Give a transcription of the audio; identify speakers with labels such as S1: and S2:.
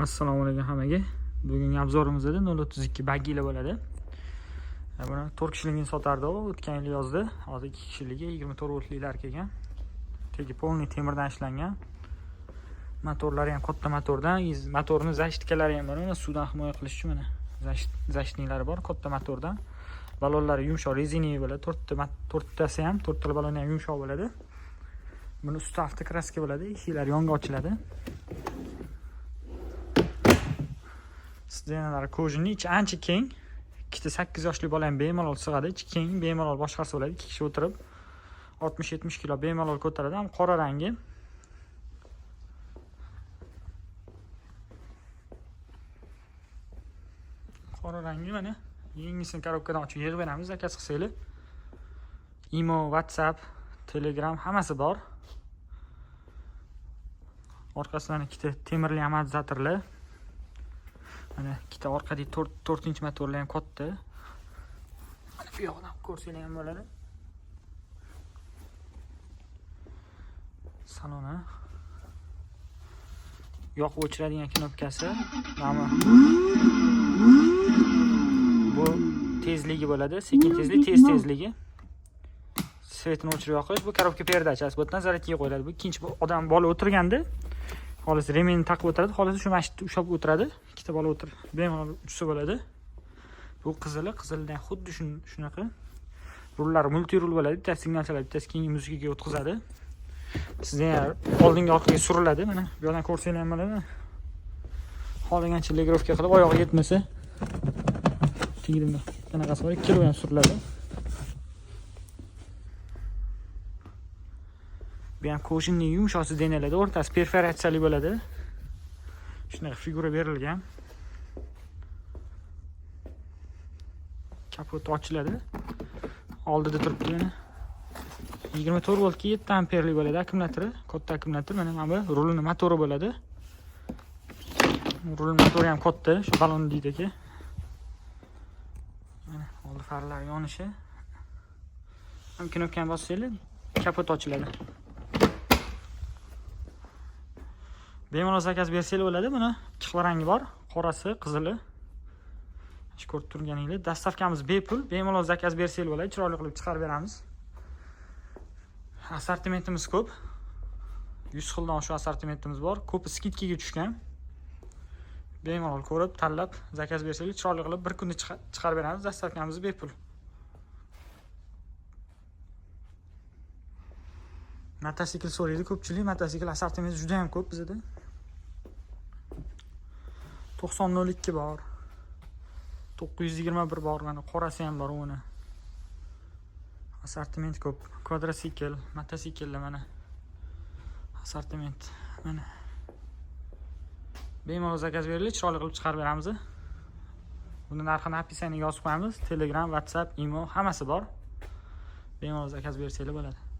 S1: Assalomu alaykum hammaga. Bugungi obzorimizda 032 baggilar bo'ladi. Buni 4 kishiligini sotardi u o'tgan yil yozdi. Hozir 2 kishiligi 24 voltliklar kelgan. Tegi polni temirdan ishlangan. Motorlari ham katta motordan, motorning zashtkalari ham bor. Mana suvdan himoya qilish uchun mana zashtniklari bor katta motordan. Balonlari yumshoq rezinaviy bo'ladi. 4tasi ham 4 ta balon ham yumshoq bo'ladi. Buni usti avtokraska bo'ladi. Eshiklari yonga ochiladi. Sidenalari kojinning ichi ancha keng. 2-8 yoshli bola ham bemalol sig'adi. Ichi keng, bemalol boshqarsa bo'ladi. 2 kishi o'tirib 60-70 kilo bemalol ko'taradi. Ham qora rangi. Qora rangi mana. Yangisini korobkadan ochib yig'ib beramiz, zakaz qilsanglar. Imo, WhatsApp, Telegram hammasi bor. Orqasidan ikkita temirli amortizatorlar. Mana ikkita orqadagi 4-inch motorlar ham katta. Mana bu yoqdan ko'rsanglar ham bo'ladi. Saloni. Yoqib o'chiradigan knopkasi. Mana bu tezligi bo'ladi, sekin tezlik, tez tezligi. Svetni o'chirib yoqish, bu korobka perdachasi. Bu yerdan zaryadga qo'yiladi. Bu ikkinchi odam bola o'tirganda xolis remenni taqib o'tiradi, xolis shu mashina ushlab o'tiradi. Ikkita bola o'tirib, bemalol uchsa bo'ladi. Bu qizildan xuddi shunaqa. Rullar multi rul bo'ladi. Bitta signal chaladi, bitta keyingi muzikaga o'tkazadi. Sizdan oldinga orqaga suriladi. Mana bu yerdan ko'rsanglar ham bo'ladi. Xohlagancha legrovka qilib oyog'i yetmasa tinglimda qanaqasi bor, 2 kilo ham suriladi. Bu ham kojinning yumshoq sidenalari, o'rtasi perforatsiyali bo'ladi. Shunaqa figura berilgan. Kapot ochiladi. Oldida turibdi mana. 24 voltga 7 amperlik bo'ladi akkumulyatori, katta akkumulyator. Mana bu rulning motori bo'ladi. Rul motori ham katta, shu balondagi. Mana oldi farlar yonishi. Ham knopkani bossanglar, kapot ochiladi. Bemalol zakaz bersanglar bo'ladi. Buni ikki xil rangi bor, qorasi, qizili. Shu ko'rib turganinglar, dastavkamiz bepul. Bemalol zakaz bersanglar bo'ladi, chiroyli qilib chiqarib beramiz. Assortimentimiz ko'p. 100 xildan shu assortimentimiz bor. Ko'pi skidkaga tushgan. Bemalol ko'rib, tanlab zakaz bersanglar, chiroyli qilib bir kunda chiqarib beramiz. Dastavkamiz bepul. Motosikl so'raydi ko'pchilik. Motosikl assortimenti juda ham ko'p bizda. 9002 bor. 921 bor, mana qorasi ham bor uni. Assortiment ko'p. Kvadrosikl, motosikl mana. Assortiment mana. Bemalol zakaz beringlar, chiroyli qilib chiqarib beramiz. Buni narxini opisiyaga yozib qo'yamiz. Telegram, WhatsApp, Imo hammasi bor. Bemalol zakaz bersanglar bo'ladi.